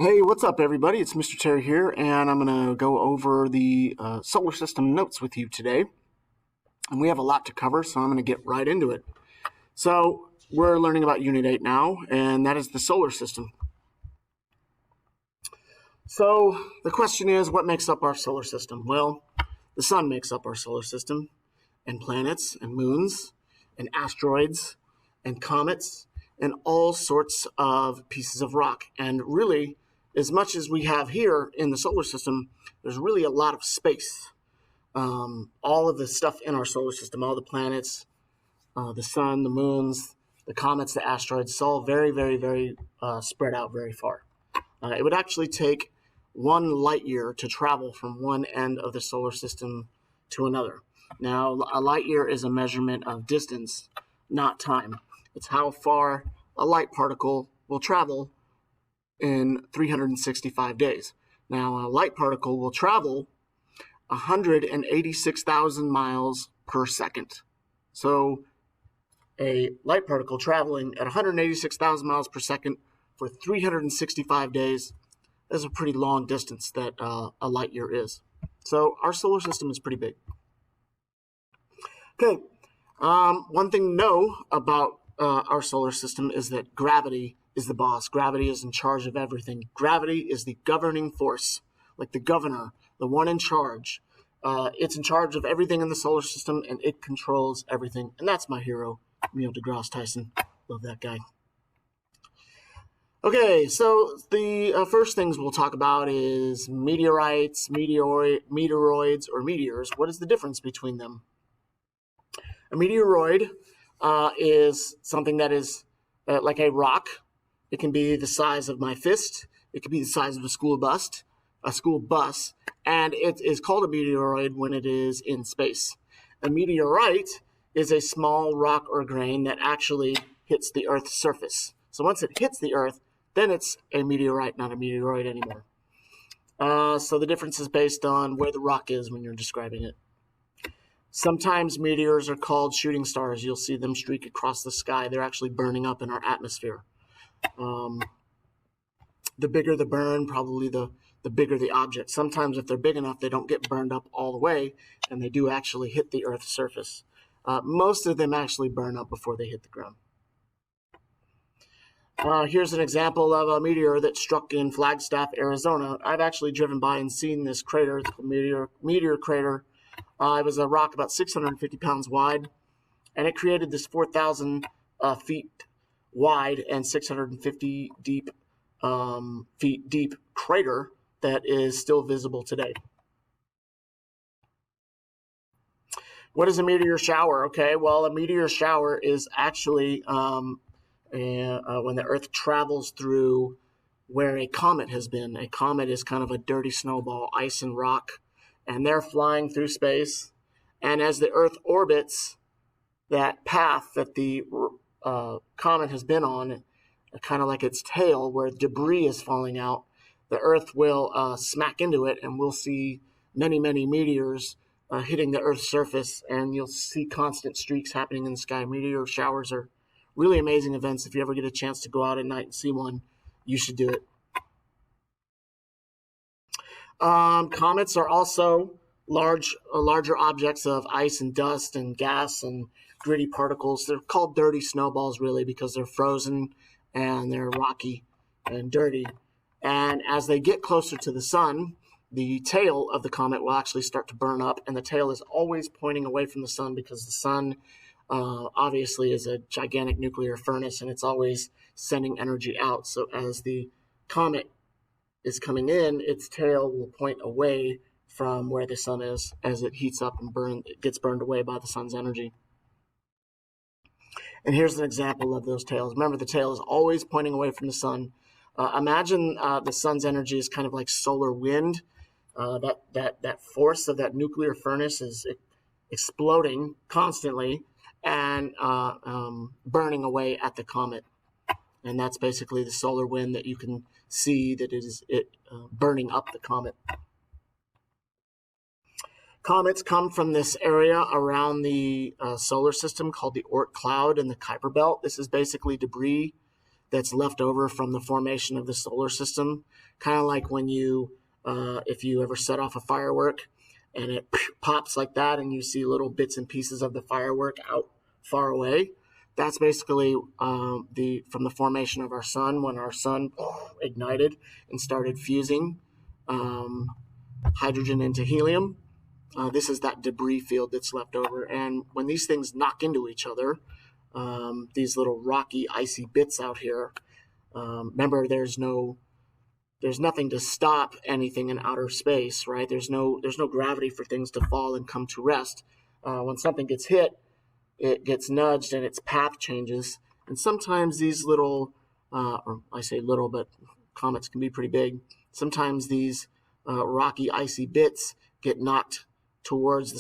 Hey, what's up, everybody? It's Mr. Terry here, and I'm going to go over the solar system notes with you today. And we have a lot to cover, so I'm going to get right into it. So, we're learning about Unit 8 now, and that is the solar system. So, the question is, what makes up our solar system? Well, the sun makes up our solar system, and planets, and moons, and asteroids, and comets, and all sorts of pieces of rock. And really, as much as we have here in the solar system, there's really a lot of space. All of the stuff in our solar system, all the planets, the sun, the moons, the comets, the asteroids, it's all very, very, very spread out very far. It would actually take 1 light year to travel from one end of the solar system to another. Now, a light year is a measurement of distance, not time. It's how far a light particle will travel in 365 days. Now, a light particle will travel 186,000 miles per second. So, a light particle traveling at 186,000 miles per second for 365 days is a pretty long distance that a light year is. So, our solar system is pretty big. Okay, one thing to know about our solar system is that gravity is the boss. Gravity is in charge of everything. Gravity is the governing force, like the governor, the one in charge. It's in charge of everything in the solar system, and it controls everything. And that's my hero, Neil deGrasse Tyson. Love that guy. Okay, so the first things we'll talk about is meteorites, meteoroids, or meteors. What is the difference between them? A meteoroid is something that is like a rock. It can be the size of my fist. It can be the size of a school bus, and it is called a meteoroid when it is in space. A meteorite is a small rock or grain that actually hits the Earth's surface. So once it hits the Earth, then it's a meteorite, not a meteoroid anymore. So the difference is based on where the rock is when you're describing it. Sometimes meteors are called shooting stars. You'll see them streak across the sky. They're actually burning up in our atmosphere. The bigger the burn, probably the bigger the object. Sometimes if they're big enough, they don't get burned up all the way, and they do actually hit the Earth's surface. Most of them actually burn up before they hit the ground. Here's an example of a meteor that struck in Flagstaff, Arizona. I've actually driven by and seen this crater. It's a meteor crater. It was a rock about 650 pounds wide, and it created this 4,000 feet wide and 650 feet deep crater that is still visible today. What is a meteor shower? Okay, well, a meteor shower is actually when the Earth travels through where a comet has been. A comet is kind of a dirty snowball, ice and rock, and they're flying through space. And as the Earth orbits that path that the comet has been on, kind of like its tail where debris is falling out, the Earth will smack into it, and we'll see many, many meteors hitting the Earth's surface, and you'll see constant streaks happening in the sky. Meteor showers are really amazing events. If you ever get a chance to go out at night and see one, you should do it. Comets are also larger objects of ice and dust and gas and gritty particles. They're called dirty snowballs, really, because they're frozen and they're rocky and dirty. And as they get closer to the sun, the tail of the comet will actually start to burn up, and the tail is always pointing away from the sun because the sun obviously is a gigantic nuclear furnace, and it's always sending energy out. So as the comet is coming in, its tail will point away from where the sun is as it heats up and it gets burned away by the sun's energy. And here's an example of those tails. Remember, the tail is always pointing away from the sun. Imagine the sun's energy is kind of like solar wind. That force of that nuclear furnace is exploding constantly and burning away at the comet. And that's basically the solar wind that you can see that is burning up the comet. Comets come from this area around the solar system called the Oort cloud and the Kuiper belt. This is basically debris that's left over from the formation of the solar system. Kind of like when you, if you ever set off a firework and it pops like that and you see little bits and pieces of the firework out far away. That's basically from the formation of our sun, when our sun ignited and started fusing hydrogen into helium. This is that debris field that's left over. And when these things knock into each other, these little rocky, icy bits out here, remember there's nothing to stop anything in outer space, right? There's no gravity for things to fall and come to rest. When something gets hit, it gets nudged and its path changes. And sometimes these little, or I say little, but comets can be pretty big. Sometimes these rocky, icy bits get knocked towards the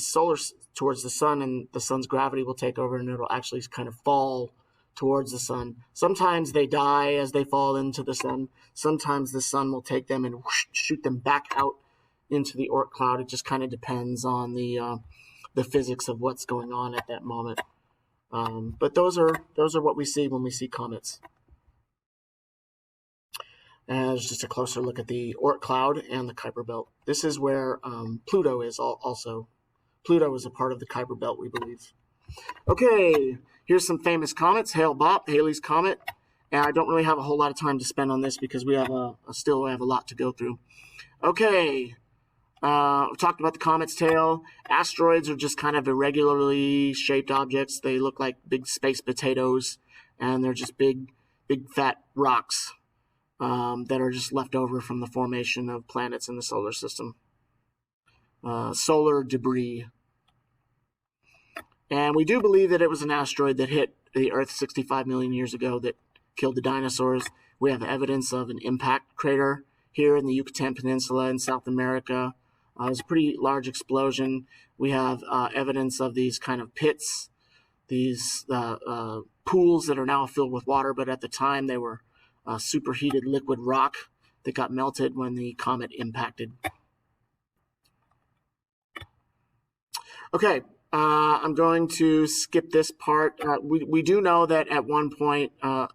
sun, and the sun's gravity will take over and it'll actually kind of fall towards the sun. Sometimes they die as they fall into the sun. Sometimes the sun will take them and whoosh, shoot them back out into the Oort cloud. It just kind of depends on the physics of what's going on at that moment. But those are what we see when we see comets. And there's just a closer look at the Oort cloud and the Kuiper belt. This is where Pluto is also. Pluto is a part of the Kuiper belt, we believe. Okay, here's some famous comets. Hale-Bopp, Halley's Comet. And I don't really have a whole lot of time to spend on this because we have still have a lot to go through. Okay, we talked about the comet's tail. Asteroids are just kind of irregularly shaped objects. They look like big space potatoes, and they're just big fat rocks that are just left over from the formation of planets in the solar system. Solar debris. And we do believe that it was an asteroid that hit the Earth 65 million years ago that killed the dinosaurs. We have evidence of an impact crater here in the Yucatan Peninsula in South America. It was a pretty large explosion. We have evidence of these kind of pits, these pools that are now filled with water, but at the time they were superheated liquid rock that got melted when the comet impacted. Okay, I'm going to skip this part. We do know that at one point a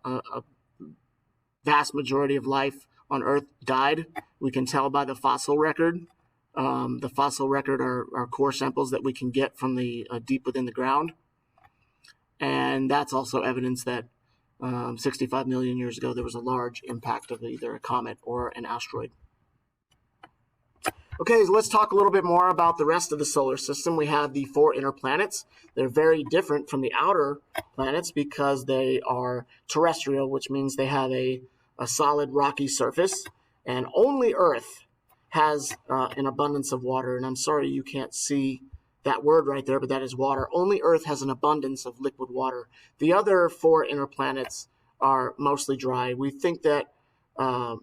vast majority of life on Earth died. We can tell by the fossil record. The fossil record are core samples that we can get from the deep within the ground. And that's also evidence that 65 million years ago there was a large impact of either a comet or an asteroid. Okay, so let's talk a little bit more about the rest of the solar system. We have the 4 inner planets. They're very different from the outer planets because they are terrestrial, which means they have a solid rocky surface, and only Earth has an abundance of water. And I'm sorry you can't see that word right there, but that is water. Only Earth has an abundance of liquid water. The other 4 inner planets are mostly dry. We think that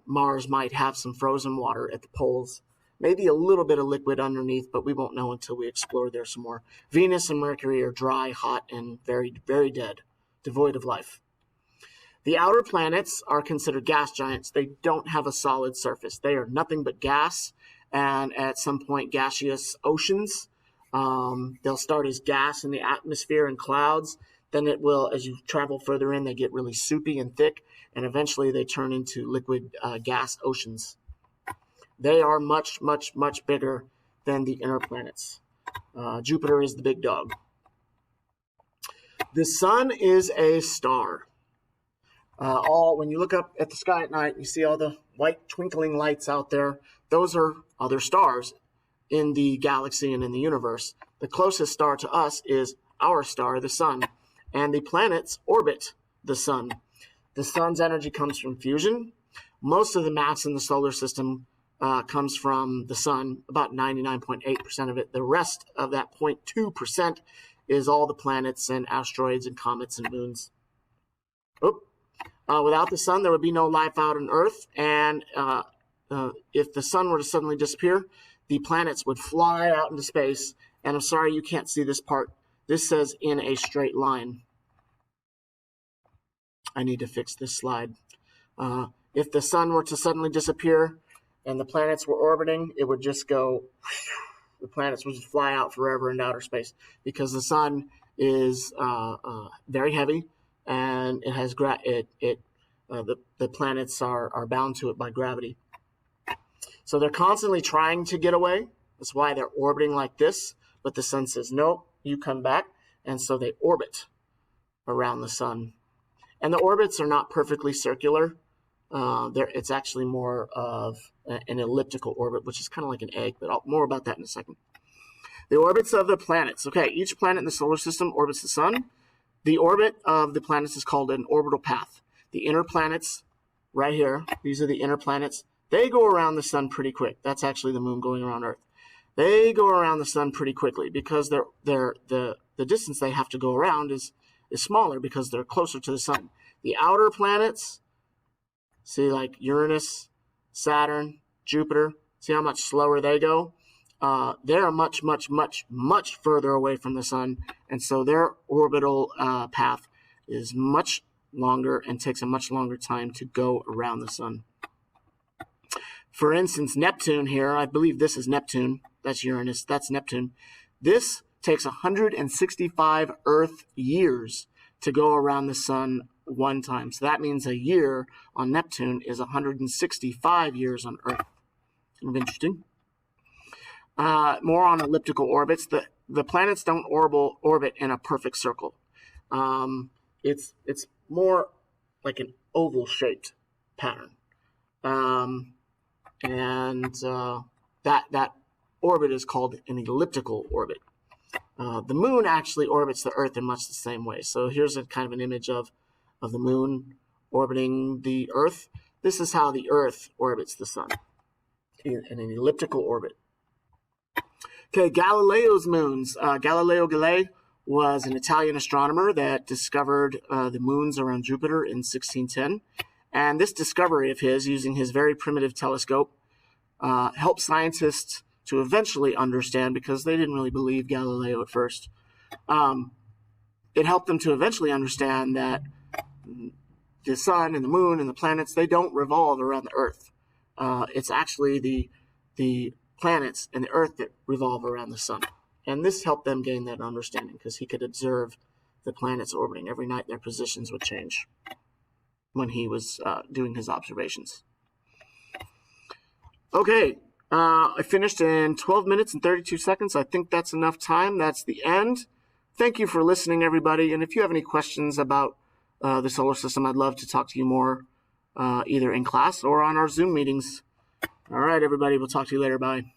Mars might have some frozen water at the poles. Maybe a little bit of liquid underneath, but we won't know until we explore there some more. Venus and Mercury are dry, hot, and very, very dead, devoid of life. The outer planets are considered gas giants. They don't have a solid surface. They are nothing but gas, and at some point gaseous oceans. They'll start as gas in the atmosphere and clouds. Then it will, as you travel further in, they get really soupy and thick, and eventually they turn into liquid gas oceans. They are much, much, much bigger than the inner planets. Jupiter is the big dog. The sun is a star. When you look up at the sky at night, you see all the white twinkling lights out there. Those are other stars in the galaxy and in the universe. The closest star to us is our star, the sun, and the planets orbit the sun. The sun's energy comes from fusion. Most of the mass in the solar system comes from the sun, about 99.8% of it. The rest of that 0.2% is all the planets and asteroids and comets and moons. Without the sun, there would be no life out on Earth, and if the sun were to suddenly disappear, the planets would fly out into space. And I'm sorry you can't see this part. This says in a straight line. I need to fix this slide. If the sun were to suddenly disappear and the planets were orbiting, it would just go, the planets would just fly out forever into outer space, because the sun is very heavy, and it has The planets are bound to it by gravity. So they're constantly trying to get away. That's why they're orbiting like this. But the sun says, no, you come back. And so they orbit around the sun. And the orbits are not perfectly circular. It's actually more of an elliptical orbit, which is kind of like an egg, but more about that in a second. The orbits of the planets. Okay, each planet in the solar system orbits the sun. The orbit of the planets is called an orbital path. The inner planets, right here, these are the inner planets. They go around the sun pretty quick. That's actually the moon going around Earth. They go around the sun pretty quickly because the distance they have to go around is smaller because they're closer to the sun. The outer planets, see like Uranus, Saturn, Jupiter, see how much slower they go? They're much, much, much, much further away from the sun, and so their orbital path is much longer and takes a much longer time to go around the sun. For instance, Neptune here, I believe this is Neptune. That's Uranus. That's Neptune. This takes 165 Earth years to go around the sun one time. So that means a year on Neptune is 165 years on Earth. Kind of interesting. More on elliptical orbits. The planets don't orbit in a perfect circle. It's more like an oval-shaped pattern. That orbit is called an elliptical orbit. The moon actually orbits the Earth in much the same way. So here's a kind of an image of the moon orbiting the Earth. This is how the Earth orbits the sun in an elliptical orbit. Okay, Galileo's moons. Galileo Galilei was an Italian astronomer that discovered the moons around Jupiter in 1610. And this discovery of his, using his very primitive telescope, helped scientists to eventually understand, because they didn't really believe Galileo at first. It helped them to eventually understand that the sun and the moon and the planets, they don't revolve around the Earth. It's actually the planets and the Earth that revolve around the sun. And this helped them gain that understanding because he could observe the planets orbiting. Every night their positions would change when he was doing his observations. Okay, I finished in 12 minutes and 32 seconds. I think that's enough time. That's the end. Thank you for listening, everybody. And if you have any questions about the solar system, I'd love to talk to you more, either in class or on our Zoom meetings. All right, everybody. We'll talk to you later. Bye.